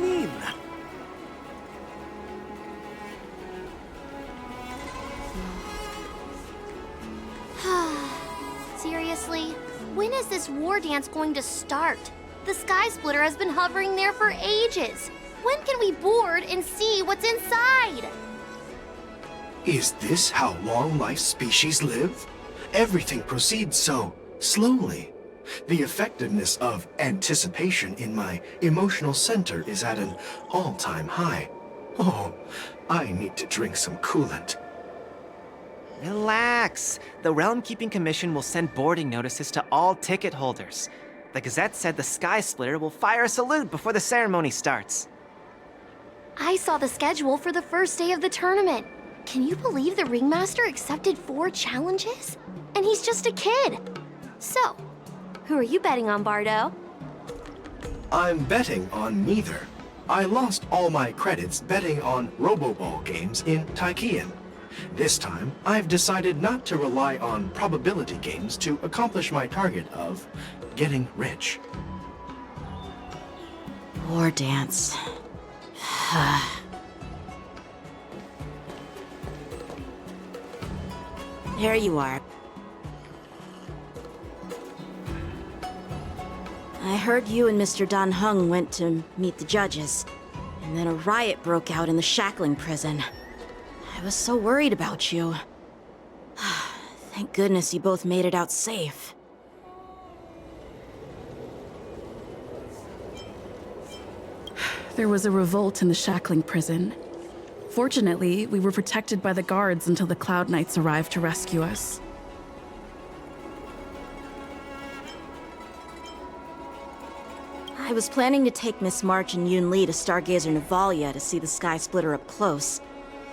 hangin. Seriously? When is this war dance going to start? The Sky Splitter has been hovering there for ages. When can we board and see what's inside? Is this how long-life species live? Everything proceeds so slowly. The effectiveness of anticipation in my emotional center is at an all-time high. Oh, I need to drink some coolant. Relax. The Realm Keeping Commission will send boarding notices to all ticket holders. The Gazette said the Sky Splitter will fire a salute before the ceremony starts. I saw the schedule for the first day of the tournament. Can you believe the Ringmaster accepted 4 challenges? And he's just a kid. So, who are you betting on, Bardo? I'm betting on neither. I lost all my credits betting on Roboball games in Taikian. This time, I've decided not to rely on probability games to accomplish my target of getting rich. War dance. There you are. I heard you and Mr. Dan Heng went to meet the judges, and then a riot broke out in the shackling prison. I was so worried about you. Thank goodness you both made it out safe. There was a revolt in the shackling prison. Fortunately, we were protected by the guards until the Cloud Knights arrived to rescue us. I was planning to take Miss March and Yun Li to Stargazer Navalia to see the Sky Splitter up close,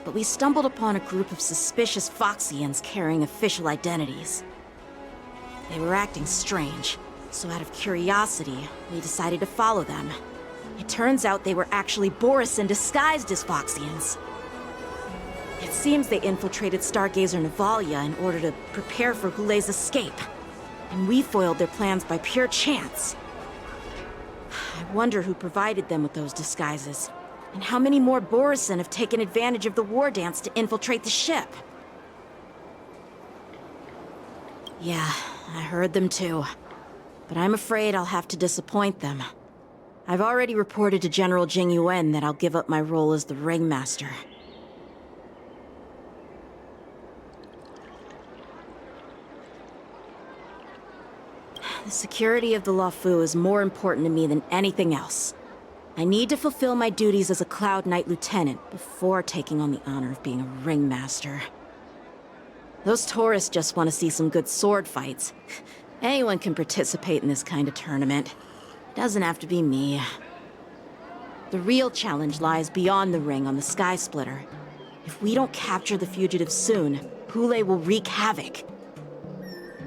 but we stumbled upon a group of suspicious Foxians carrying official identities. They were acting strange, so out of curiosity, we decided to follow them. It turns out they were actually Borisin disguised as Foxians. It seems they infiltrated Stargazer Navalia in order to prepare for Hulei's escape, and we foiled their plans by pure chance. I wonder who provided them with those disguises, and how many more Borisin have taken advantage of the war dance to infiltrate the ship. Yeah, I heard them too, but I'm afraid I'll have to disappoint them. I've already reported to General Jing Yuan that I'll give up my role as the Ringmaster. The security of the Luofu is more important to me than anything else. I need to fulfill my duties as a Cloud Knight Lieutenant before taking on the honor of being a Ringmaster. Those tourists just want to see some good sword fights. Anyone can participate in this kind of tournament. Doesn't have to be me. The real challenge lies beyond the ring on the Sky Splitter. If we don't capture the fugitives soon, Hulei will wreak havoc.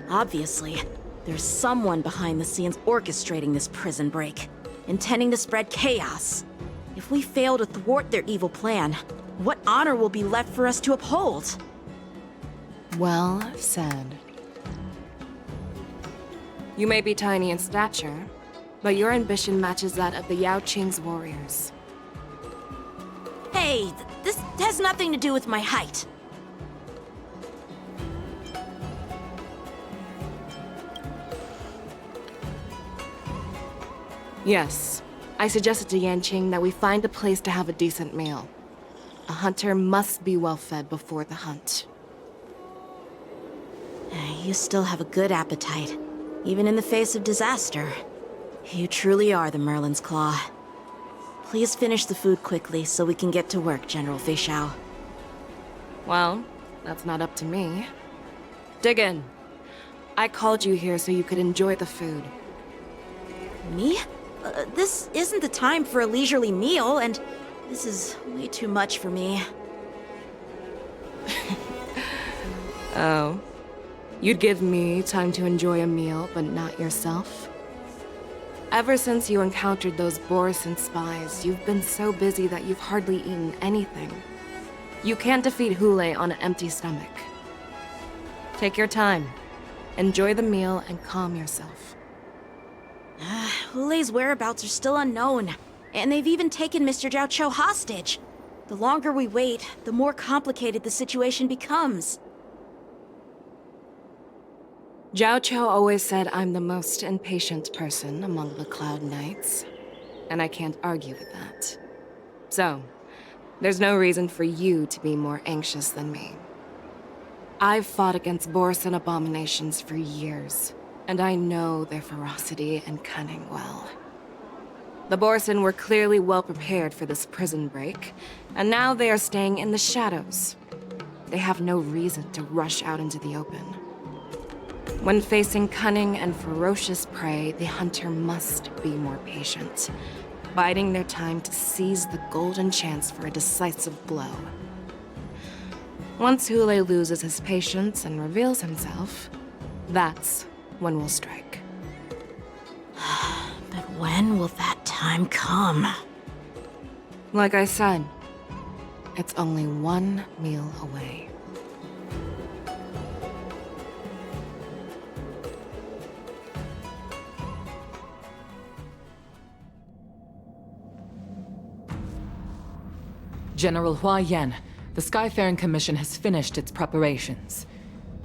Obviously, there's someone behind the scenes orchestrating this prison break, intending to spread chaos. If we fail to thwart their evil plan, what honor will be left for us to uphold? Well said. You may be tiny in stature, but your ambition matches that of the Yao Qing's warriors. Hey, this has nothing to do with my height. Yes, I suggested to Yanqing that we find a place to have a decent meal. A hunter must be well fed before the hunt. You still have a good appetite, even in the face of disaster. You truly are the Merlin's Claw. Please finish the food quickly so we can get to work, General Feixiao. Well, that's not up to me. Dig in. I called you here so you could enjoy the food. Me? This isn't the time for a leisurely meal, and this is way too much for me. Oh. You'd give me time to enjoy a meal, but not yourself? Ever since you encountered those Borisin spies, you've been so busy that you've hardly eaten anything. You can't defeat Hulei on an empty stomach. Take your time. Enjoy the meal and calm yourself. Hulei's whereabouts are still unknown. And they've even taken Mr. Zhao Cho hostage. The longer we wait, the more complicated the situation becomes. Zhao Cho always said I'm the most impatient person among the Cloud Knights, and I can't argue with that. So, there's no reason for you to be more anxious than me. I've fought against Borisin abominations for years, and I know their ferocity and cunning well. The Borisin were clearly well prepared for this prison break, and now they are staying in the shadows. They have no reason to rush out into the open. When facing cunning and ferocious prey, the hunter must be more patient, biding their time to seize the golden chance for a decisive blow. Once Hule loses his patience and reveals himself, that's when we'll strike. But when will that time come? Like I said, it's only one meal away. General Hua Yan, the Skyfaring Commission has finished its preparations.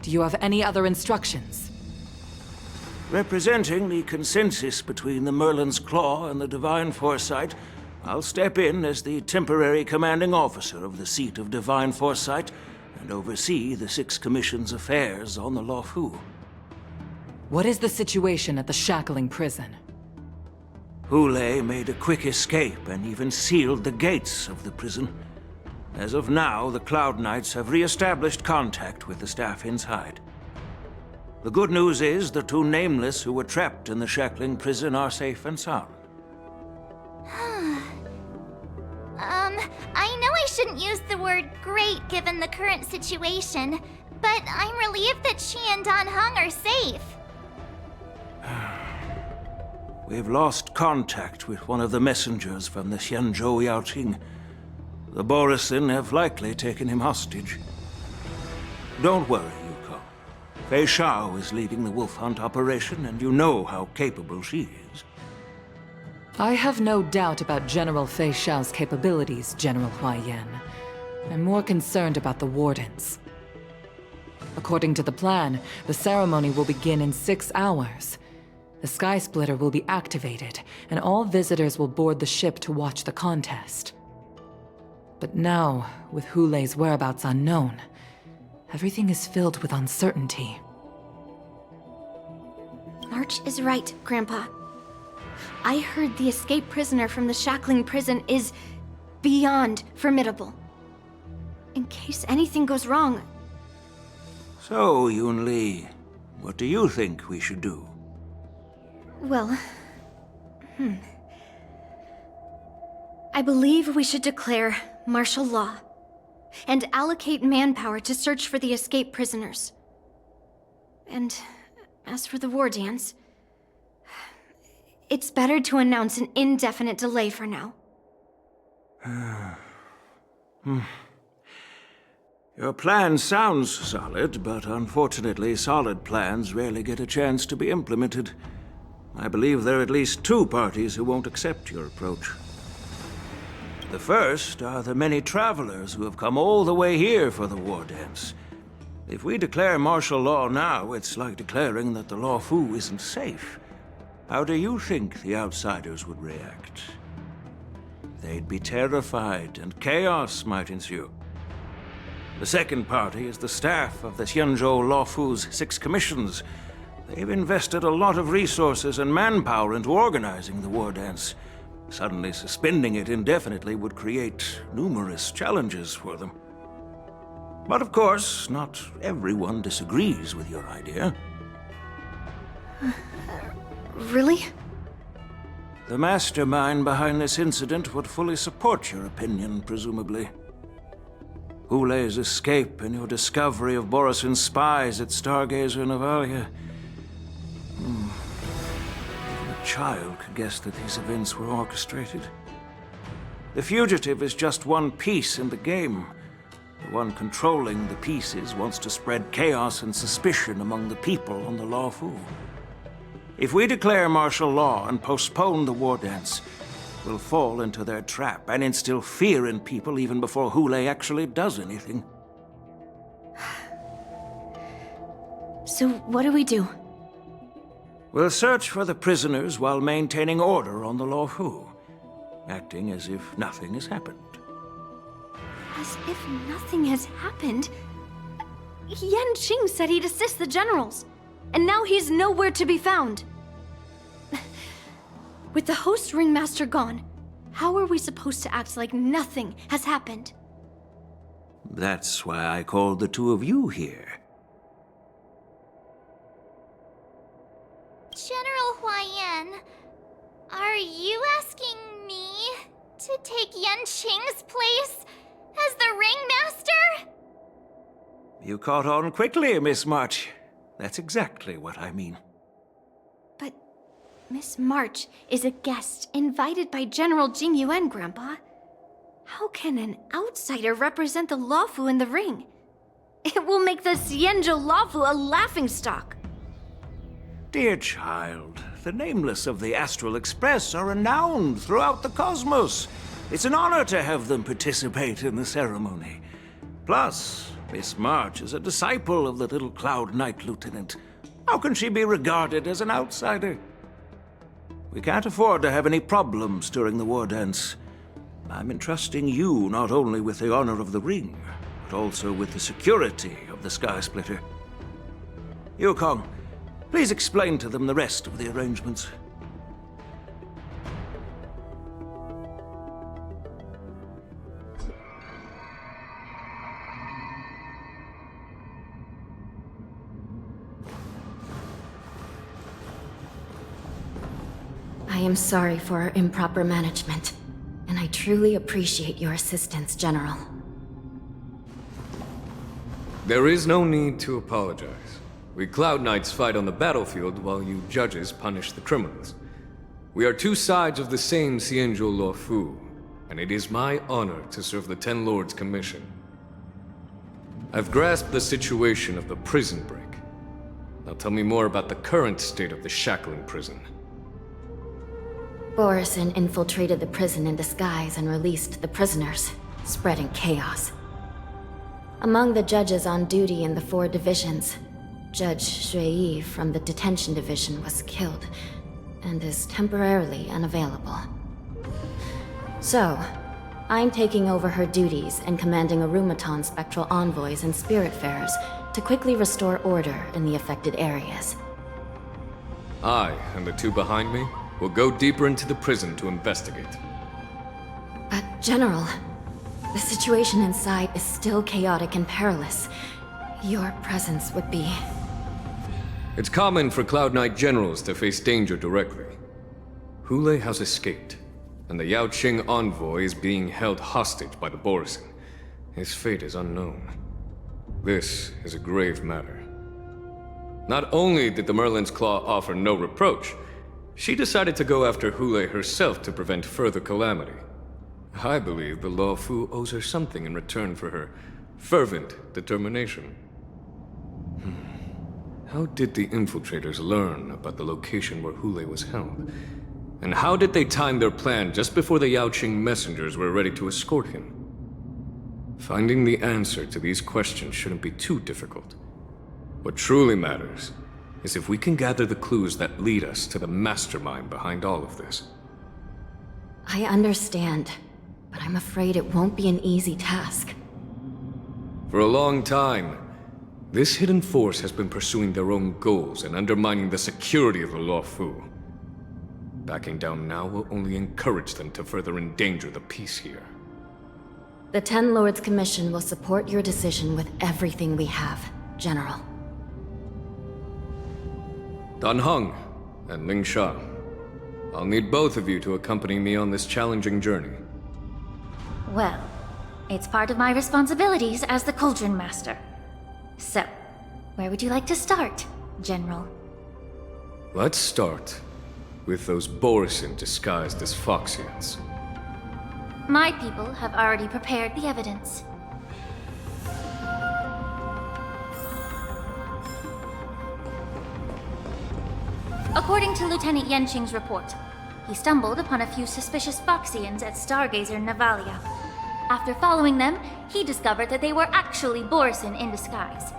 Do you have any other instructions? Representing the consensus between the Merlin's Claw and the Divine Foresight, I'll step in as the temporary commanding officer of the seat of Divine Foresight and oversee the Six Commission's affairs on the Luofu. What is the situation at the Shackling prison? Hule made a quick escape and even sealed the gates of the prison. As of now, the Cloud Knights have re-established contact with the staff inside. The good news is the two Nameless who were trapped in the Shackling prison are safe and sound. I know I shouldn't use the word great given the current situation, but I'm relieved that she and Dan Heng are safe. We've lost contact with one of the messengers from the Xianzhou Yaoqing. The Borisin have likely taken him hostage. Don't worry, Yuko. Feixiao is leading the wolf hunt operation, and you know how capable she is. I have no doubt about General Feixiao's capabilities, General Hua Yan. I'm more concerned about the Wardens. According to the plan, the ceremony will begin in 6 hours. The Sky Splitter will be activated, and all visitors will board the ship to watch the contest. But now, with Hule's whereabouts unknown, everything is filled with uncertainty. March is right, Grandpa. I heard the escaped prisoner from the Shackling prison is beyond formidable. In case anything goes wrong. So, Yun-Li, what do you think we should do? Well, I believe we should declare martial law and allocate manpower to search for the escaped prisoners. And as for the war dance, it's better to announce an indefinite delay for now. Your plan sounds solid, but unfortunately, solid plans rarely get a chance to be implemented. I believe there are at least 2 parties who won't accept your approach. The first are the many travelers who have come all the way here for the war dance. If we declare martial law now, it's like declaring that the Luofu isn't safe. How do you think the outsiders would react? They'd be terrified, and chaos might ensue. The second party is the staff of the Xianzhou Luofu's 6 commissions. They've invested a lot of resources and manpower into organizing the war dance. Suddenly suspending it indefinitely would create numerous challenges for them. But of course, not everyone disagrees with your idea. Really? The mastermind behind this incident would fully support your opinion, presumably. Hule's escape and your discovery of Borisin's spies at Stargazer Navalia. Even a child could guess that these events were orchestrated. The fugitive is just one piece in the game. The one controlling the pieces wants to spread chaos and suspicion among the people on the Luofu. If we declare martial law and postpone the war dance, will fall into their trap and instill fear in people even before Hule actually does anything. So what do we do? We'll search for the prisoners while maintaining order on the Luofu, acting as if nothing has happened. As if nothing has happened? Yanqing said he'd assist the generals, and now he's nowhere to be found. With the host ringmaster gone, how are we supposed to act like nothing has happened? That's why I called the two of you here. General Huaiyan, are you asking me to take Yanqing's place as the ringmaster? You caught on quickly, Miss March. That's exactly what I mean. But Miss March is a guest invited by General Jing Yuan, Grandpa. How can an outsider represent the Luofu in the ring? It will make the Xianzhou Luofu a laughingstock. Dear child, the nameless of the Astral Express are renowned throughout the cosmos. It's an honor to have them participate in the ceremony. Plus, Miss March is a disciple of the little Cloud Knight Lieutenant. How can she be regarded as an outsider? We can't afford to have any problems during the war dance. I'm entrusting you not only with the honor of the ring, but also with the security of the Sky Splitter. Yukong, please explain to them the rest of the arrangements. I am sorry for our improper management, and I truly appreciate your assistance, General. There is no need to apologize. We Cloud Knights fight on the battlefield while you judges punish the criminals. We are two sides of the same Xianzhou Luofu, and it is my honor to serve the Ten Lords' commission. I've grasped the situation of the prison break. Now tell me more about the current state of the shackling prison. Borison infiltrated the prison in disguise and released the prisoners, spreading chaos. Among the judges on duty in the 4 divisions, Judge Shui from the detention division was killed and is temporarily unavailable. So, I'm taking over her duties and commanding Arumaton spectral envoys and spiritfarers to quickly restore order in the affected areas. I and the 2 behind me will go deeper into the prison to investigate. But, General, the situation inside is still chaotic and perilous. Your presence would be... It's common for Cloud Knight generals to face danger directly. Hule has escaped, and the Yaoqing envoy is being held hostage by the Borison. His fate is unknown. This is a grave matter. Not only did the Merlin's Claw offer no reproach, she decided to go after Hule herself to prevent further calamity. I believe the Luofu owes her something in return for her fervent determination. How did the infiltrators learn about the location where Hule was held? And how did they time their plan just before the Yaoqing messengers were ready to escort him? Finding the answer to these questions shouldn't be too difficult. What truly matters is if we can gather the clues that lead us to the mastermind behind all of this. I understand, but I'm afraid it won't be an easy task. For a long time, this hidden force has been pursuing their own goals and undermining the security of the Luofu. Backing down now will only encourage them to further endanger the peace here. The Ten Lords Commission will support your decision with everything we have, General. Dan Heng and Ling Sha, I'll need both of you to accompany me on this challenging journey. Well, it's part of my responsibilities as the Cauldron Master. So, where would you like to start, General? Let's start with those Borison disguised as Foxians. My people have already prepared the evidence. According to Lieutenant Yanqing's report, he stumbled upon a few suspicious Foxians at Stargazer Navalia. After following them, he discovered that they were actually Borson in disguise.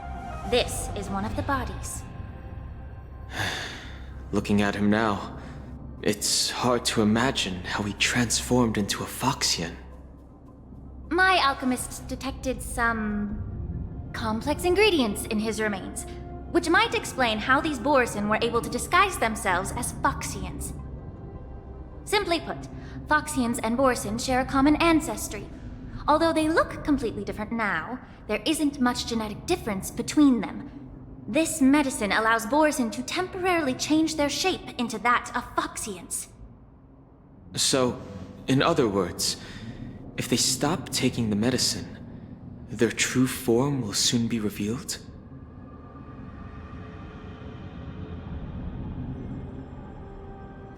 This is one of the bodies. Looking at him now, it's hard to imagine how he transformed into a Foxian. My alchemists detected some complex ingredients in his remains, which might explain how these Borson were able to disguise themselves as Foxians. Simply put, Foxians and Borson share a common ancestry. Although they look completely different now, there isn't much genetic difference between them. This medicine allows Borson to temporarily change their shape into that of Foxians. So, in other words, if they stop taking the medicine, their true form will soon be revealed?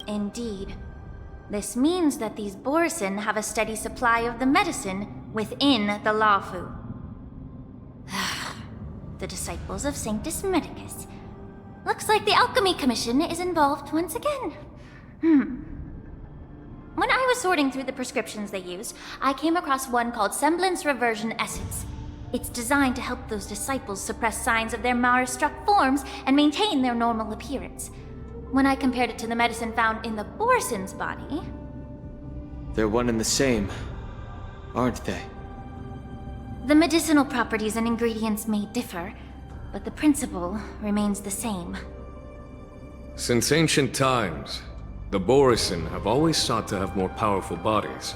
Indeed. This means that these Borson have a steady supply of the medicine within the Lafu. The disciples of Sanctus Medicus. Looks like the Alchemy Commission is involved once again. When I was sorting through the prescriptions they used, I came across one called Semblance Reversion Essence. It's designed to help those disciples suppress signs of their Mara-struck forms and maintain their normal appearance. When I compared it to the medicine found in the Borson's body... They're one and the same, aren't they? The medicinal properties and ingredients may differ, but the principle remains the same. Since ancient times, the Borson have always sought to have more powerful bodies,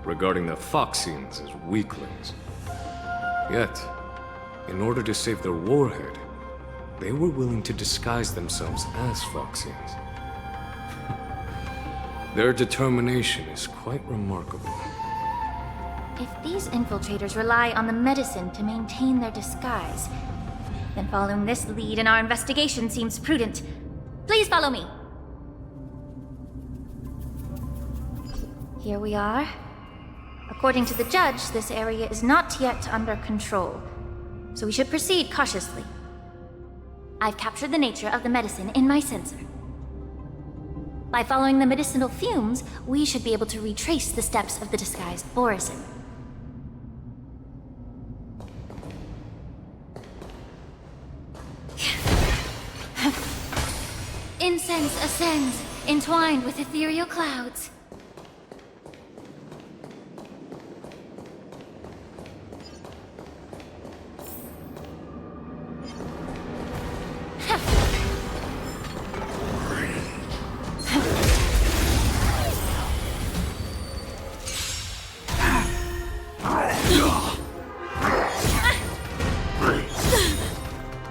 regarding the Foxians as weaklings. Yet, in order to save their warhead, they were willing to disguise themselves as Foxians. Their determination is quite remarkable. If these infiltrators rely on the medicine to maintain their disguise, then following this lead in our investigation seems prudent. Please follow me. Here we are. According to the judge, this area is not yet under control, so we should proceed cautiously. I've captured the nature of the medicine in my sensor. By following the medicinal fumes, we should be able to retrace the steps of the disguised Borson. Incense ascends, entwined with ethereal clouds.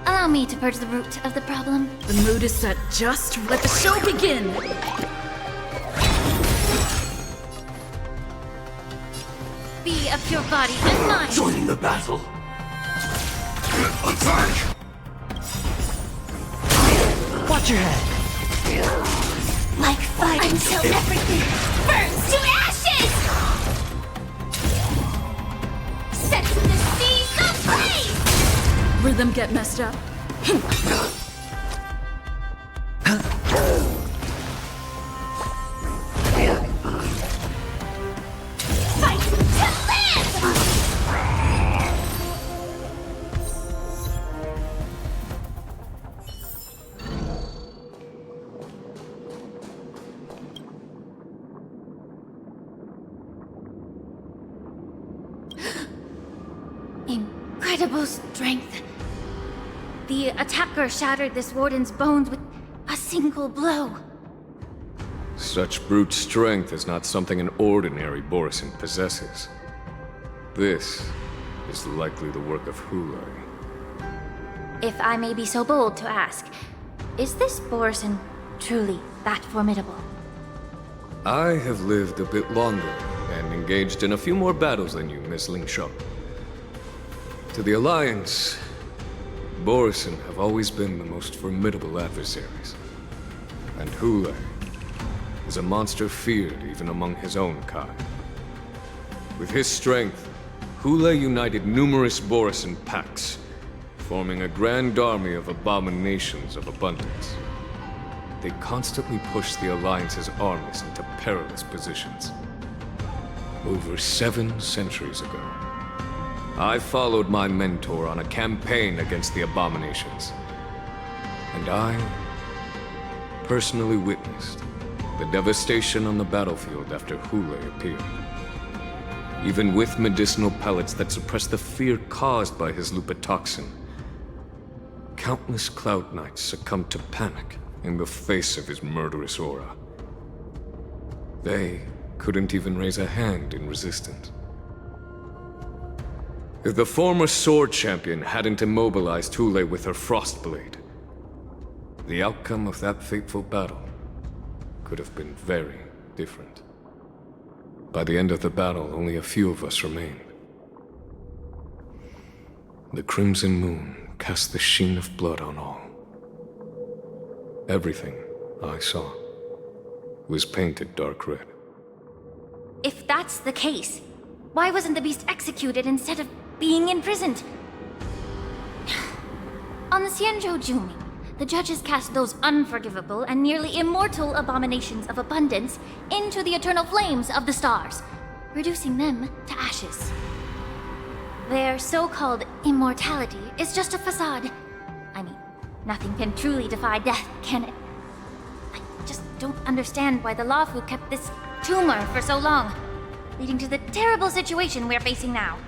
Allow me to purge the root of the problem. The mood is set just. Let the show begin! Be of pure body and mind. Joining the battle. Attack! Watch your head. Like fire until everything burns to ashes! Set the seas ablaze! Rhythm get messed up. Fight to live! Incredible strength. The attacker shattered this warden's bones with a single blow. Such brute strength is not something an ordinary Borson possesses. This is likely the work of Hulai. If I may be so bold to ask, is this Borson truly that formidable? I have lived a bit longer and engaged in a few more battles than you, Miss Lingshaw. To the Alliance, Borson have always been the most formidable adversaries. And Hulai is a monster feared even among his own kind. With his strength, Hulai united numerous Borson packs, forming a grand army of abominations of abundance. they constantly push the Alliance's armies into perilous positions. Over 7 centuries ago, I followed my mentor on a campaign against the abominations. And I personally witnessed the devastation on the battlefield after Hule appeared. Even with medicinal pellets that suppressed the fear caused by his lupitoxin, countless Cloud Knights succumbed to panic in the face of his murderous aura. They couldn't even raise a hand in resistance. If the former Sword Champion hadn't immobilized Hule with her Frostblade, the outcome of that fateful battle could have been very different. By the end of the battle, only a few of us remained. The Crimson Moon cast the sheen of blood on all. Everything I saw was painted dark red. If that's the case, why wasn't the beast executed instead of being imprisoned? On the Xianzhou Jumi, the judges cast those unforgivable and nearly immortal abominations of abundance into the eternal flames of the stars, reducing them to ashes. Their so-called immortality is just a facade. I mean, nothing can truly defy death, can it? I just don't understand why the Luofu kept this tumor for so long, leading to the terrible situation we're facing now.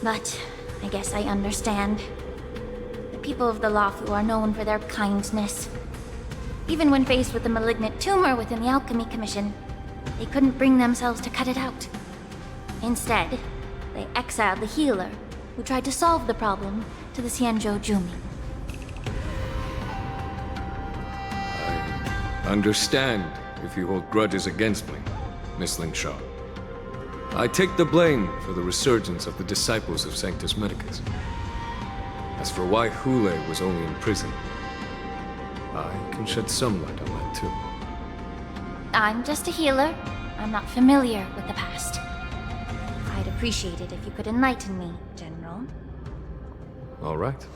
But I guess I understand. The people of the Luofu are known for their kindness. Even when faced with the malignant tumor within the Alchemy Commission, they couldn't bring themselves to cut it out. Instead, they exiled the healer, who tried to solve the problem, to the Xianzhou Jumi. I understand if you hold grudges against me, Miss Lingshaw. I take the blame for the resurgence of the disciples of Sanctus Medicus. As for why Hule was only in prison, I can shed some light on that too. I'm just a healer. I'm not familiar with the past. I'd appreciate it if you could enlighten me, General. All right.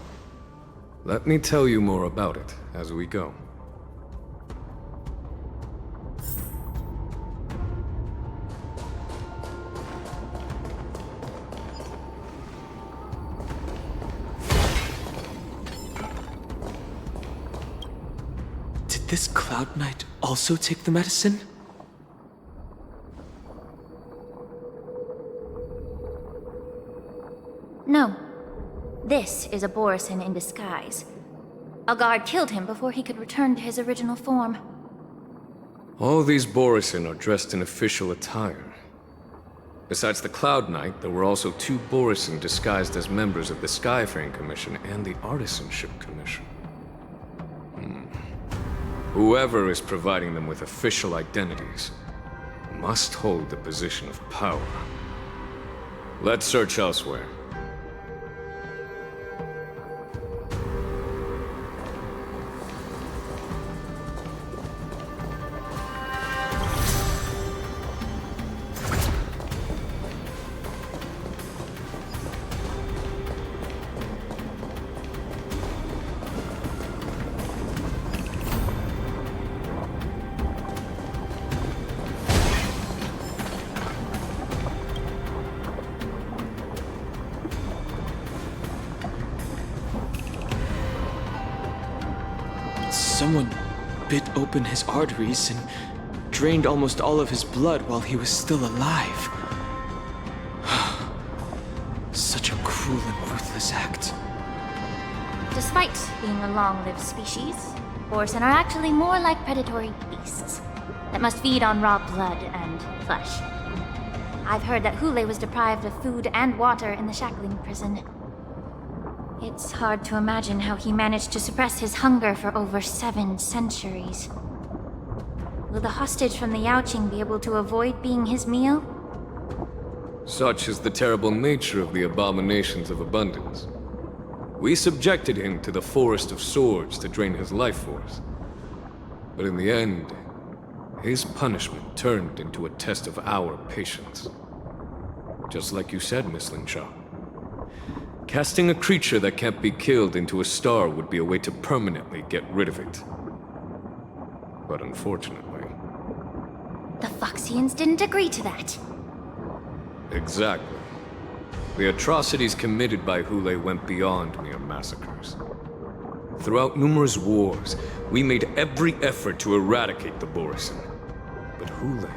Let me tell you more about it as we go. Did this Cloud Knight also take the medicine? No. This is a Borisin in disguise. A guard killed him before he could return to his original form. All these Borisin are dressed in official attire. Besides the Cloud Knight, there were also 2 Borisin disguised as members of the Skyfaring Commission and the Artisanship Commission. Whoever is providing them with official identities must hold the position of power. Let's search elsewhere. Someone bit open his arteries and drained almost all of his blood while he was still alive. Such a cruel and ruthless act. Despite being a long-lived species, Borisin are actually more like predatory beasts that must feed on raw blood and flesh. I've heard that Hule was deprived of food and water in the shackling prison. It's hard to imagine how he managed to suppress his hunger for over 7 centuries. Will the hostage from the Yaoqing be able to avoid being his meal? Such is the terrible nature of the abominations of abundance. We subjected him to the Forest of Swords to drain his life force. But in the end, his punishment turned into a test of our patience. Just like you said, Miss Lingshaw. Casting a creature that can't be killed into a star would be a way to permanently get rid of it. But unfortunately... The Foxians didn't agree to that. Exactly. The atrocities committed by Hule went beyond mere massacres. Throughout numerous wars, we made every effort to eradicate the Borisin. But Hule,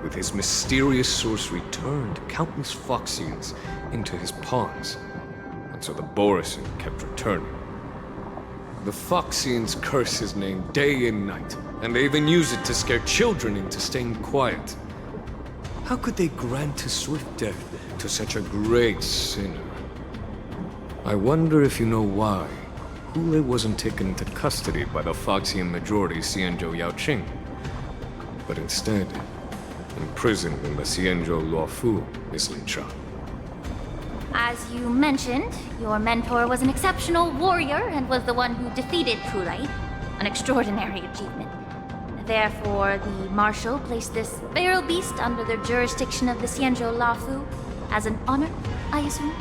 with his mysterious sorcery, turned countless Foxians into his pawns. And so the Borisin kept returning. The Foxians curse his name day and night, and they even use it to scare children into staying quiet. How could they grant a swift death to such a great sinner? I wonder if you know why Hule wasn't taken into custody by the Foxian majority Xianzhou Yaoqing, but instead imprisoned in the Xianzhou Luofu, Miss Lin Sha. As you mentioned, your mentor was an exceptional warrior and was the one who defeated Hule, an extraordinary achievement. Therefore, the Marshal placed this feral beast under the jurisdiction of the Xianzhou Luofu as an honor, I assume?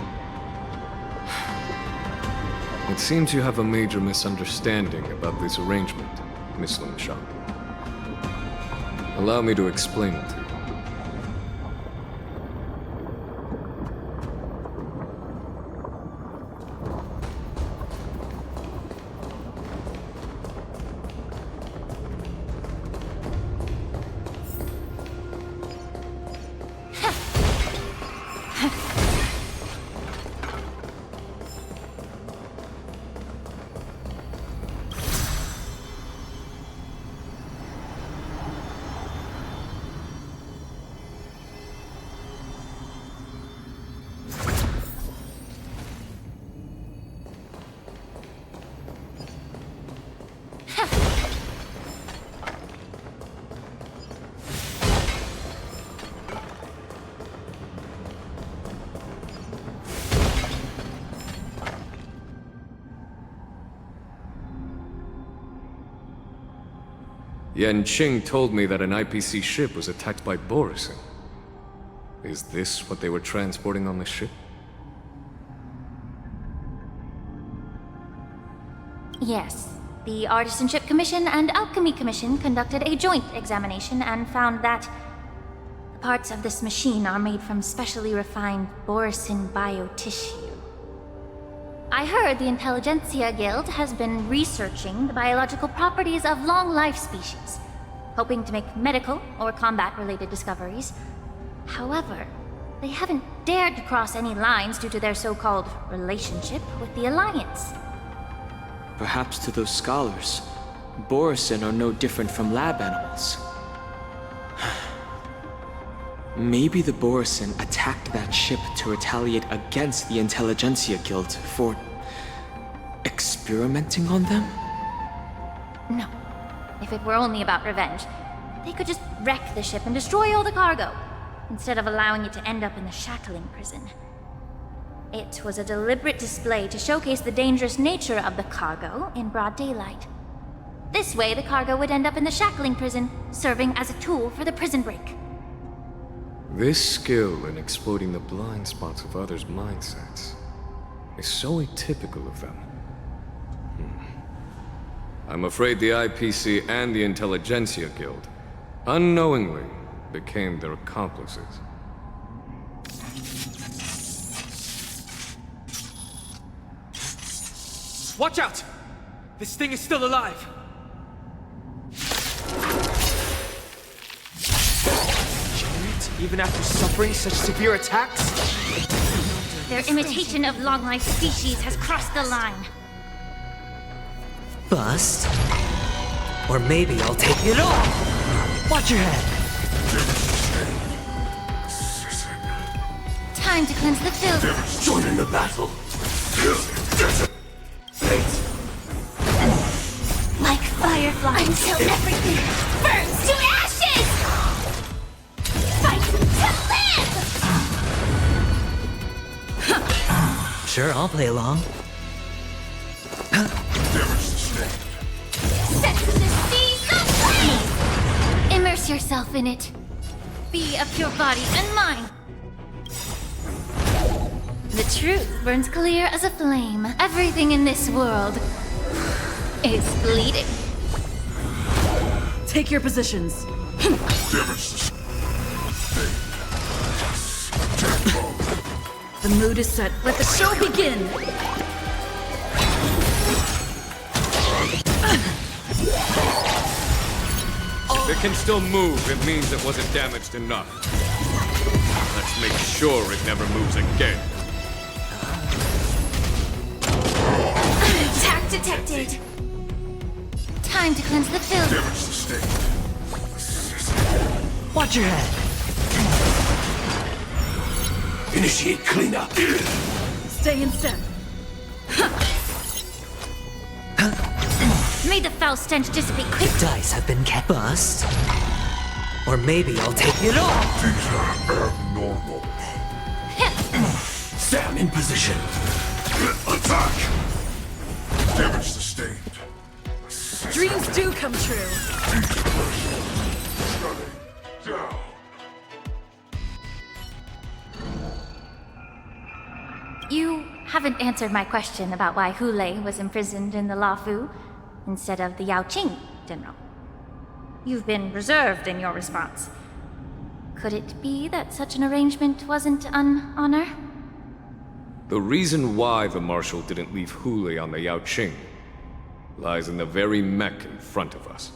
It seems you have a major misunderstanding about this arrangement, Miss Lin Sha. Allow me to explain it to you. Yanqing told me that an IPC ship was attacked by Borisin. Is this what they were transporting on the ship? Yes. The Artisanship Commission and Alchemy Commission conducted a joint examination and found that the parts of this machine are made from specially refined Borisin biotissue. I heard the Intelligentsia Guild has been researching the biological properties of long-life species, hoping to make medical or combat-related discoveries. However, they haven't dared to cross any lines due to their so-called relationship with the Alliance. Perhaps to those scholars, Borisin are no different from lab animals. Maybe the Borisin attacked that ship to retaliate against the Intelligentsia Guild for experimenting on them? No. If it were only about revenge, they could just wreck the ship and destroy all the cargo, instead of allowing it to end up in the shackling prison. It was a deliberate display to showcase the dangerous nature of the cargo in broad daylight. This way, the cargo would end up in the shackling prison, serving as a tool for the prison break. This skill in exploiting the blind spots of others' mindsets is so atypical of them. I'm afraid the IPC and the Intelligentsia Guild unknowingly became their accomplices. Watch out! This thing is still alive! Even after suffering such severe attacks? Their imitation of long-life species has crossed the line. Bust? Or maybe I'll take it all! Watch your head! Time to cleanse the filth. Join in the battle! Like fireflies. Until everything burns to ashes! Fight to live! Sure, I'll play along. Set the seas ablaze! Immerse yourself in it. Be of your body and mind. The truth burns clear as a flame. Everything in this world is bleeding. Take your positions. The mood is set. Let the show begin! If it can still move, it means it wasn't damaged enough. Let's make sure it never moves again. Attack detected. Time to cleanse the filth. Watch your head. Initiate cleanup. Stay in step. May the foul stench dissipate quick. Dice have been kept bust. Or maybe I'll take it all. These are abnormal. Sam in position. Attack! Damage sustained. Dreams do come true. Shutting down. You haven't answered my question about why Hulei was imprisoned in the Luofu instead of the Yaoqing, General. You've been reserved in your response. Could it be that such an arrangement wasn't an honor? The reason why the Marshal didn't leave Hulei on the Yaoqing lies in the very mech in front of us.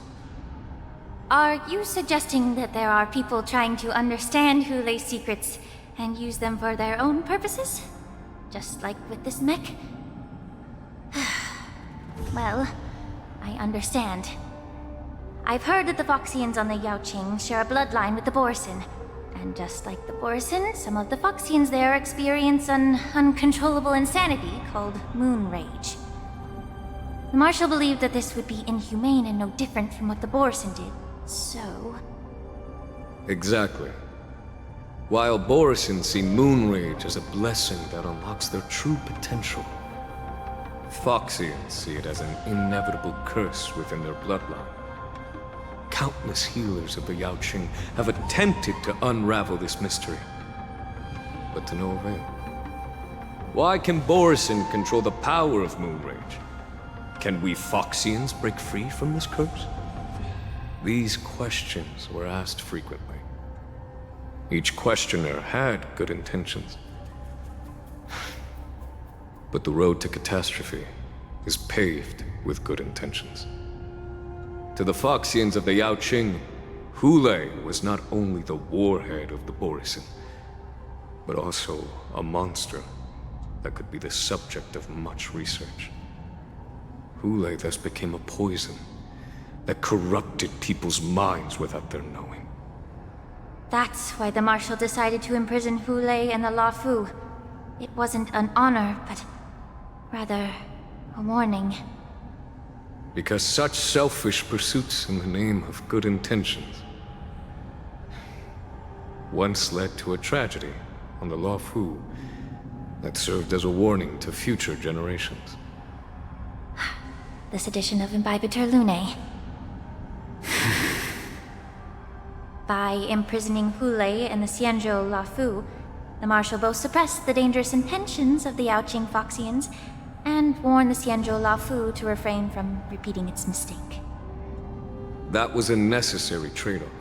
Are you suggesting that there are people trying to understand Hulei's secrets and use them for their own purposes? Just like with this mech? Well, I understand. I've heard that the Foxians on the Yaoqing share a bloodline with the Borson. And just like the Borson, some of the Foxians there experience an uncontrollable insanity called moon rage. The Marshal believed that this would be inhumane and no different from what the Borson did, so... Exactly. While Borson see moon rage as a blessing that unlocks their true potential, Foxians see it as an inevitable curse within their bloodline. Countless healers of the Yaoqing have attempted to unravel this mystery, but to no avail. Why can Borson control the power of moon rage? Can we Foxians break free from this curse? These questions were asked frequently. Each questioner had good intentions. But the road to catastrophe is paved with good intentions. To the Foxians of the Yaoqing, Hulei was not only the warhead of the Borson, but also a monster that could be the subject of much research. Hulei thus became a poison that corrupted people's minds without their knowing. That's why the Marshal decided to imprison Hulei and the Luofu. It wasn't an honor, but rather a warning. Because such selfish pursuits in the name of good intentions once led to a tragedy on the Luofu that served as a warning to future generations. This edition of Imbibitor Lunae. By imprisoning Hulei and the Xianzhou Luofu, the Marshal both suppressed the dangerous intentions of the Yaoqing Foxians and warned the Xianzhou Luofu to refrain from repeating its mistake. That was a necessary trade-off.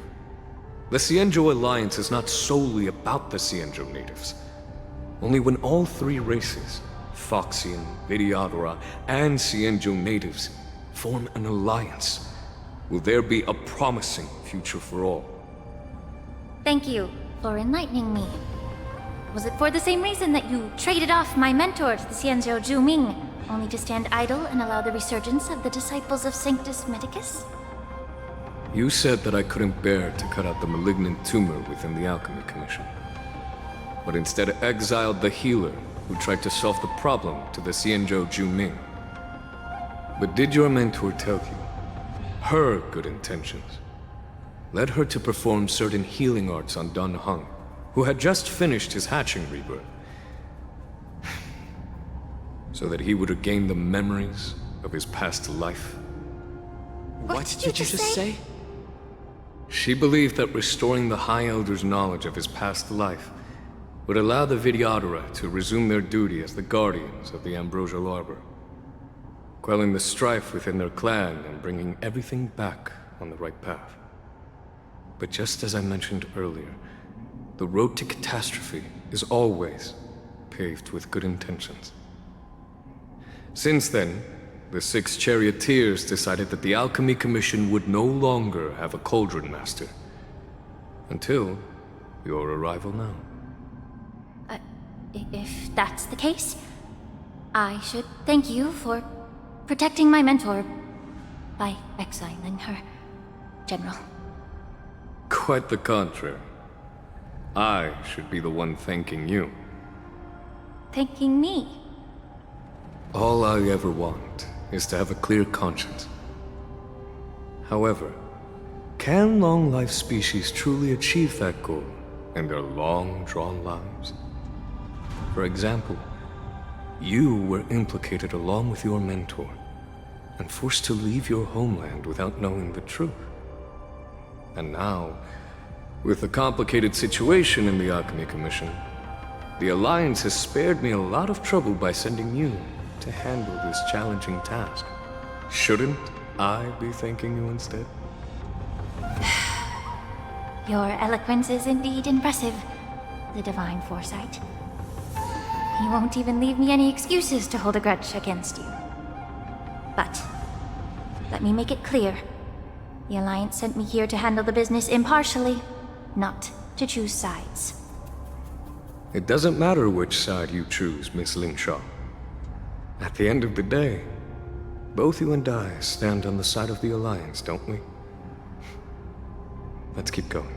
The Xianzhou Alliance is not solely about the Xianzhou natives. Only when all three races, Foxian, Vidyadhara, and Xianzhou natives, form an alliance, will there be a promising future for all. Thank you for enlightening me. Was it for the same reason that you traded off my mentor to the Xianzhou Zhuming, only to stand idle and allow the resurgence of the disciples of Sanctus Medicus? You said that I couldn't bear to cut out the malignant tumor within the Alchemy Commission, but instead exiled the healer who tried to solve the problem to the Xianzhou Zhuming. But did your mentor tell you her good intentions led her to perform certain healing arts on Dun Heng, who had just finished his hatching rebirth, so that he would regain the memories of his past life? What did you just say? She believed that restoring the High Elder's knowledge of his past life would allow the Vidyadhara to resume their duty as the guardians of the Ambrosial Arbor, quelling the strife within their clan and bringing everything back on the right path. But just as I mentioned earlier, the road to catastrophe is always paved with good intentions. Since then, the 6 charioteers decided that the Alchemy Commission would no longer have a cauldron master. Until your arrival now. If that's the case, I should thank you for protecting my mentor by exiling her, General. Quite the contrary. I should be the one thanking you. Thanking me? All I ever want is to have a clear conscience. However, can long-life species truly achieve that goal in their long-drawn lives? For example, you were implicated along with your mentor, and forced to leave your homeland without knowing the truth. And now, with the complicated situation in the Alchemy Commission, the Alliance has spared me a lot of trouble by sending you to handle this challenging task. Shouldn't I be thanking you instead? Your eloquence is indeed impressive, the divine foresight. You won't even leave me any excuses to hold a grudge against you. But, let me make it clear. The Alliance sent me here to handle the business impartially, not to choose sides. It doesn't matter which side you choose, Miss Lingshaw. At the end of the day, both you and I stand on the side of the Alliance, don't we? Let's keep going.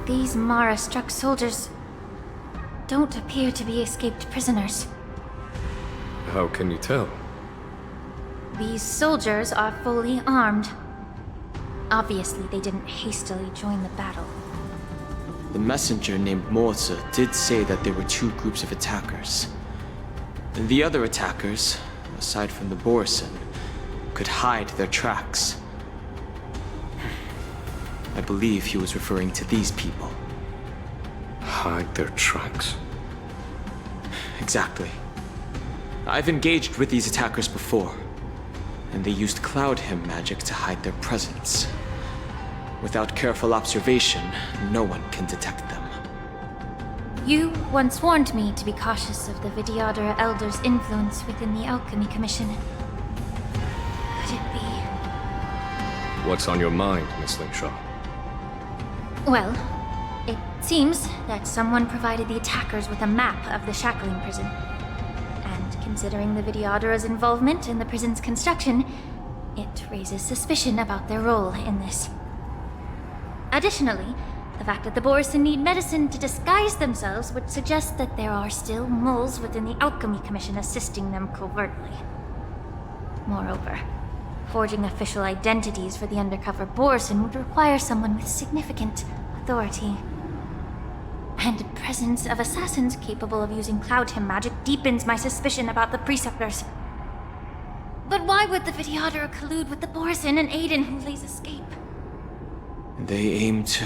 These Mara-struck soldiers don't appear to be escaped prisoners. How can you tell? These soldiers are fully armed. Obviously, they didn't hastily join the battle. The messenger named Morza did say that there were 2 groups of attackers. And the other attackers, aside from the Borison, could hide their tracks. I believe he was referring to these people. Hide their tracks? Exactly. I've engaged with these attackers before, and they used Cloud Hymn magic to hide their presence. Without careful observation, no one can detect them. You once warned me to be cautious of the Vidyadhara Elder's influence within the Alchemy Commission. Could it be? What's on your mind, Miss Lingshaw? Well, it seems that someone provided the attackers with a map of the shackling prison. And considering the Vidyadhara's involvement in the prison's construction, it raises suspicion about their role in this. Additionally, the fact that the Borison need medicine to disguise themselves would suggest that there are still moles within the Alchemy Commission assisting them covertly. Moreover, forging official identities for the undercover Borison would require someone with significant authority. And the presence of assassins capable of using Cloud Hymn magic deepens my suspicion about the Preceptors. But why would the Vidyadhara collude with the Borison and aid in Hulei's escape? They aim to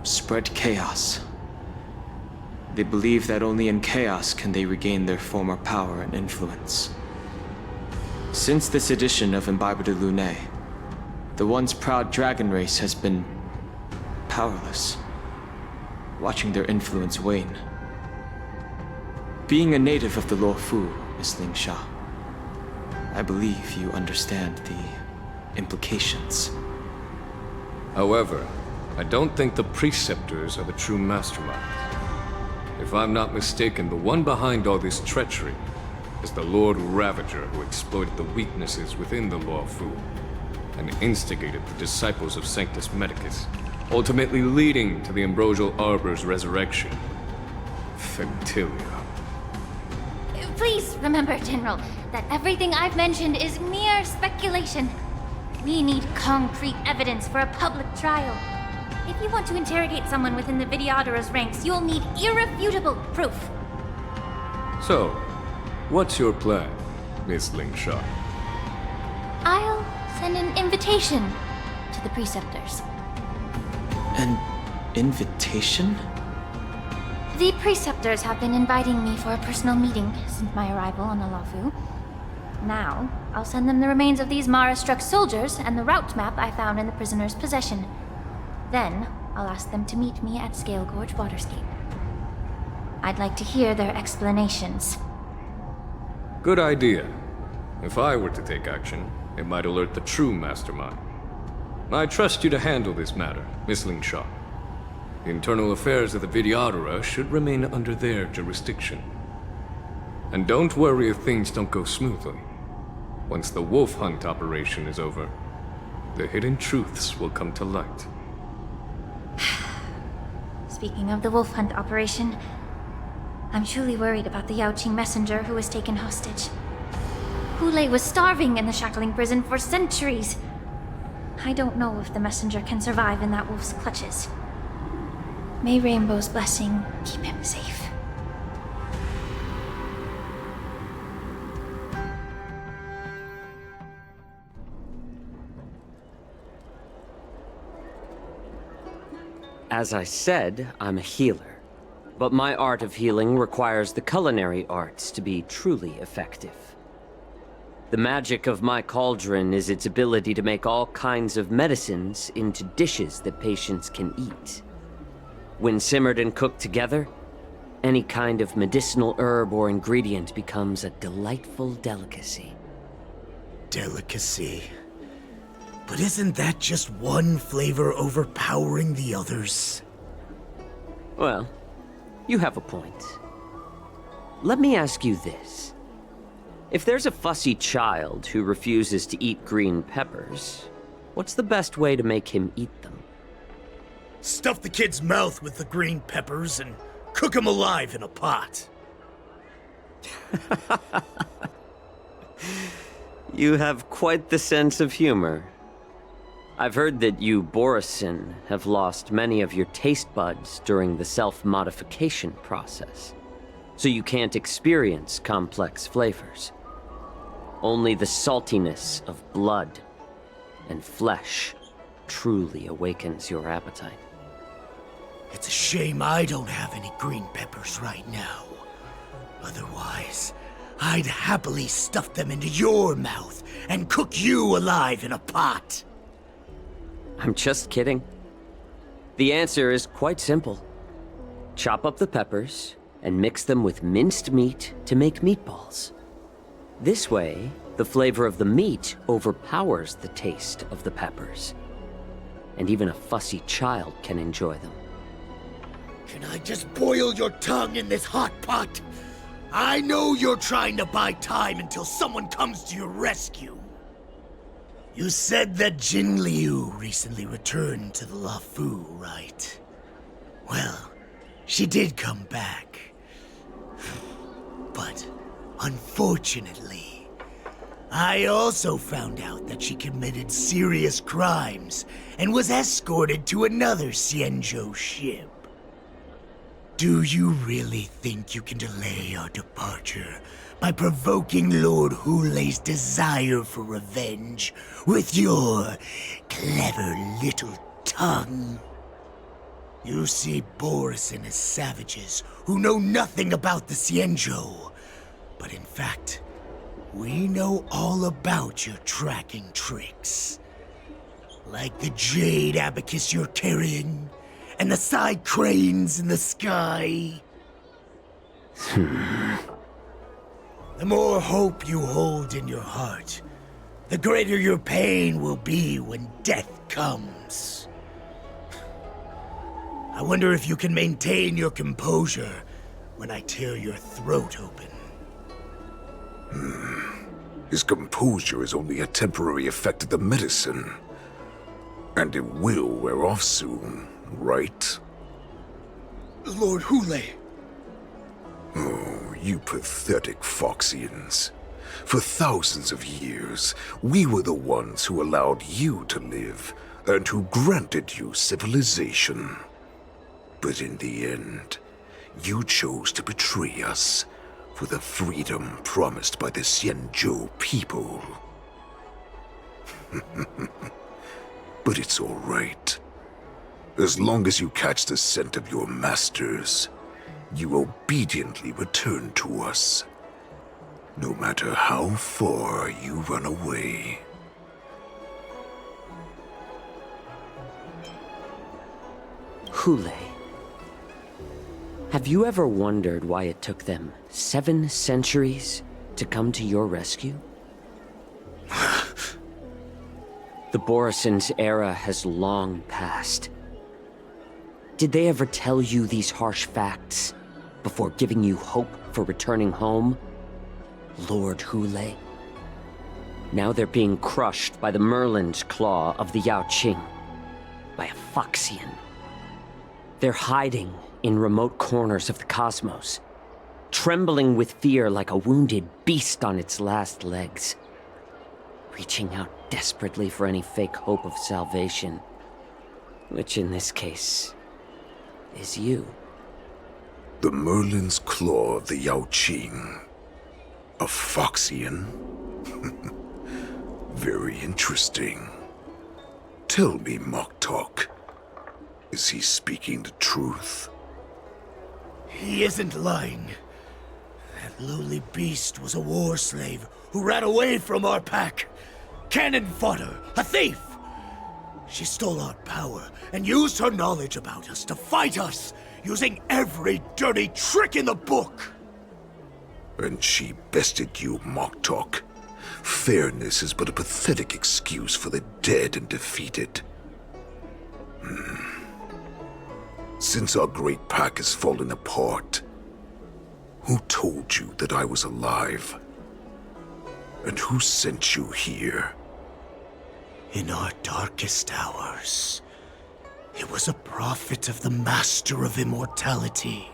spread chaos. They believe that only in chaos can they regain their former power and influence. Since this edition of Imbibe de Lune, the once proud dragon race has been powerless, watching their influence wane. Being a native of the Luofu, Miss Lingshaw, I believe you understand the implications. However, I don't think the Preceptors are the true masterminds. If I'm not mistaken, the one behind all this treachery is the Lord Ravager who exploited the weaknesses within the Luofu and instigated the disciples of Sanctus Medicus, ultimately leading to the Ambrosial Arbor's resurrection. Fentilia. Please remember, General, that everything I've mentioned is mere speculation. We need concrete evidence for a public trial. If you want to interrogate someone within the Videodara's ranks, you'll need irrefutable proof. So, what's your plan, Miss Ling Sha? I'll send an invitation to the Preceptors. An invitation? The Preceptors have been inviting me for a personal meeting since my arrival on the Lafu. Now, I'll send them the remains of these Mara-struck soldiers and the route map I found in the prisoner's possession. Then, I'll ask them to meet me at Scale Gorge Waterscape. I'd like to hear their explanations. Good idea. If I were to take action, it might alert the true mastermind. I trust you to handle this matter, Miss Ling Sha. The internal affairs of the Vidyadhara should remain under their jurisdiction. And don't worry if things don't go smoothly. Once the wolf hunt operation is over, the hidden truths will come to light. Speaking of the wolf hunt operation, I'm truly worried about the Yaoqing messenger who was taken hostage. Hulei was starving in the shackling prison for centuries. I don't know if the messenger can survive in that wolf's clutches. May Rainbow's blessing keep him safe. As I said, I'm a healer. But my art of healing requires the culinary arts to be truly effective. The magic of my cauldron is its ability to make all kinds of medicines into dishes that patients can eat. When simmered and cooked together, any kind of medicinal herb or ingredient becomes a delightful delicacy. Delicacy? But isn't that just one flavor overpowering the others? Well, you have a point. Let me ask you this. If there's a fussy child who refuses to eat green peppers, what's the best way to make him eat them? Stuff the kid's mouth with the green peppers and cook him alive in a pot. You have quite the sense of humor. I've heard that you, Borisin, have lost many of your taste buds during the self-modification process, so you can't experience complex flavors. Only the saltiness of blood and flesh truly awakens your appetite. It's a shame I don't have any green peppers right now. Otherwise, I'd happily stuff them into your mouth and cook you alive in a pot. I'm just kidding. The answer is quite simple. Chop up the peppers and mix them with minced meat to make meatballs. This way, the flavor of the meat overpowers the taste of the peppers. And even a fussy child can enjoy them. Can I just boil your tongue in this hot pot? I know you're trying to buy time until someone comes to your rescue. You said that Jin Liu recently returned to the Lafu, right? Well, she did come back. But, unfortunately, I also found out that she committed serious crimes and was escorted to another Xianzhou ship. Do you really think you can delay our departure by provoking Lord Hulei's desire for revenge with your clever little tongue? You see Borisin as savages who know nothing about the Xianzhou, but in fact, we know all about your tracking tricks. Like the jade abacus you're carrying, and the side cranes in the sky. The more hope you hold in your heart, the greater your pain will be when death comes. I wonder if you can maintain your composure when I tear your throat open. His composure is only a temporary effect of the medicine. And it will wear off soon, right? Lord Hulei! Oh, you pathetic Foxians. For thousands of years, we were the ones who allowed you to live, and who granted you civilization. But in the end, you chose to betray us for the freedom promised by the Xianzhou people. But it's all right. As long as you catch the scent of your masters, you obediently return to us. No matter how far you run away. Hule. Have you ever wondered why it took them 7 centuries to come to your rescue? The Borison's era has long passed. Did they ever tell you these harsh facts before giving you hope for returning home? Lord Hule? Now they're being crushed by the Merlin's claw of the Yaoqing, by a Foxian. They're hiding in remote corners of the cosmos, trembling with fear like a wounded beast on its last legs, reaching out desperately for any fake hope of salvation, which in this case is you. The Merlin's claw of the Yaoqing. A Foxian? Very interesting. Tell me, Moktok, is he speaking the truth? He isn't lying. That lowly beast was a war slave who ran away from our pack. Cannon fodder, a thief! She stole our power and used her knowledge about us to fight us, using every dirty trick in the book! And she bested you, Moktok. Fairness is but a pathetic excuse for the dead and defeated. Since our great pack has fallen apart, who told you that I was alive? And who sent you here? In our darkest hours, it was a prophet of the Master of Immortality,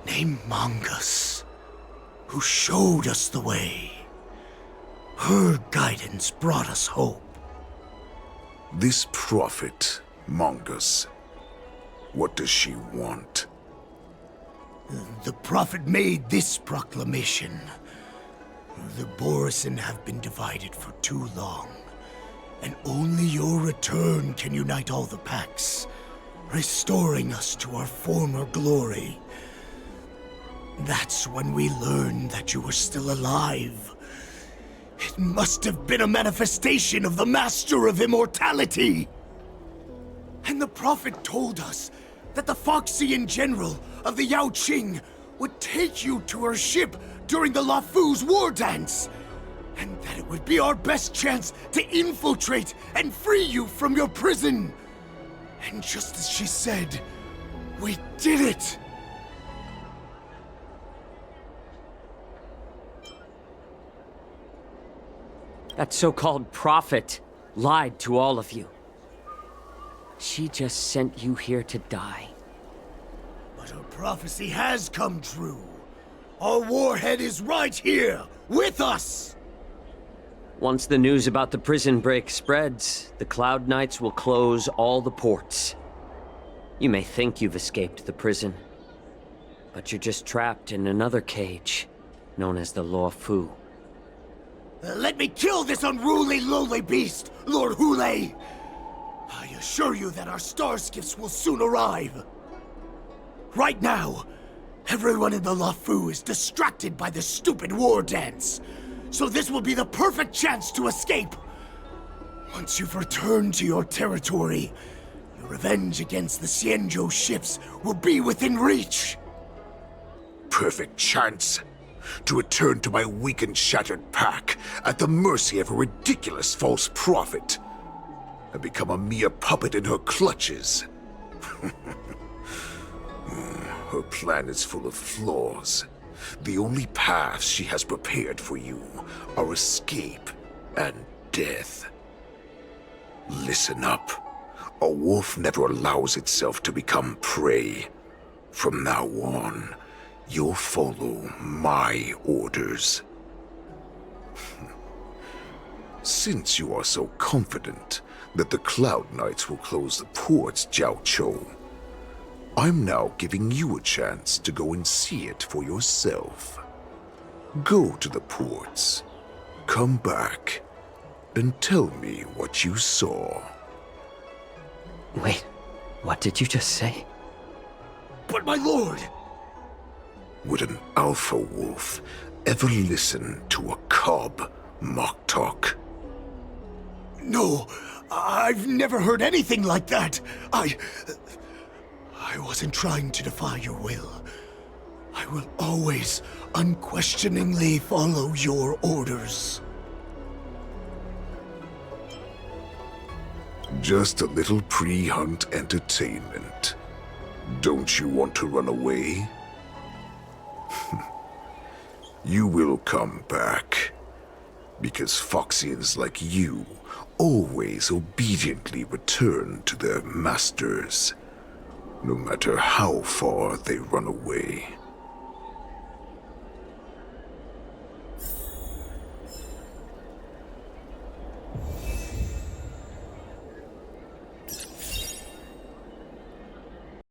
named Mongus, who showed us the way. Her guidance brought us hope. This prophet, Mongus, what does she want? The prophet made this proclamation. The Borison have been divided for too long, and only your return can unite all the packs, restoring us to our former glory. That's when we learned that you were still alive. It must have been a manifestation of the Master of Immortality! And the prophet told us that the Foxian general of the Yaoqing would take you to her ship during the Lafu's war dance, and that it would be our best chance to infiltrate and free you from your prison. And just as she said, we did it! That so-called prophet lied to all of you. She just sent you here to die. But her prophecy has come true. Our warhead is right here, with us! Once the news about the prison break spreads, the Cloud Knights will close all the ports. You may think you've escaped the prison, but you're just trapped in another cage, known as the Luofu. Let me kill this unruly, lowly beast, Lord Hule! I assure you that our star skiffs will soon arrive. Right now, everyone in the Luofu is distracted by the stupid war dance, so this will be the perfect chance to escape. Once you've returned to your territory, your revenge against the Xianzhou ships will be within reach. Perfect chance to return to my weak and shattered pack at the mercy of a ridiculous false prophet and become a mere puppet in her clutches. Her plan is full of flaws. The only paths she has prepared for you are escape and death. Listen up. A wolf never allows itself to become prey. From now on, you'll follow my orders. Since you are so confident that the Cloud Knights will close the ports, Jiao Chou, I'm now giving you a chance to go and see it for yourself. Go to the ports, come back, and tell me what you saw. Wait, what did you just say? But my lord! Would an alpha wolf ever listen to a cub mock talk? No, I've never heard anything like that. I wasn't trying to defy your will. I will always unquestioningly follow your orders. Just a little pre-hunt entertainment. Don't you want to run away? You will come back. Because Foxians like you always obediently return to their masters, no matter how far they run away.